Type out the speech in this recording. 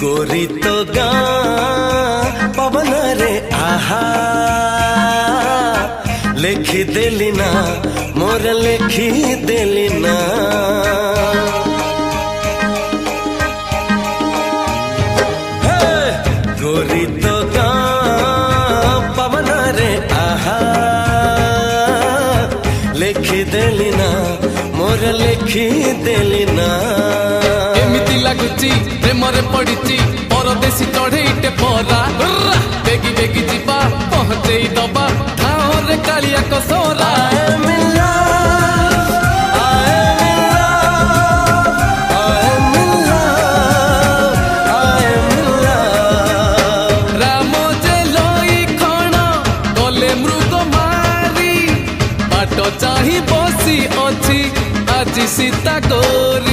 गोरी तो गाँ पवन रे आहा लेखी देली ना मोर लेखी देली ना गोरी तो गाँ पवन रे आहा लेखी देली ना मोर लेखी देली ना एमिति लागुची प्रेमरे पड़िची परदेसी चढ़ेईटे परा बेगी बेगी जीवा पहुंचई दबा ठाओरे कालिया कसोरा राम जे लई खण गले मृग मारी बाट चाही बसी अछि आज सीता गोरी।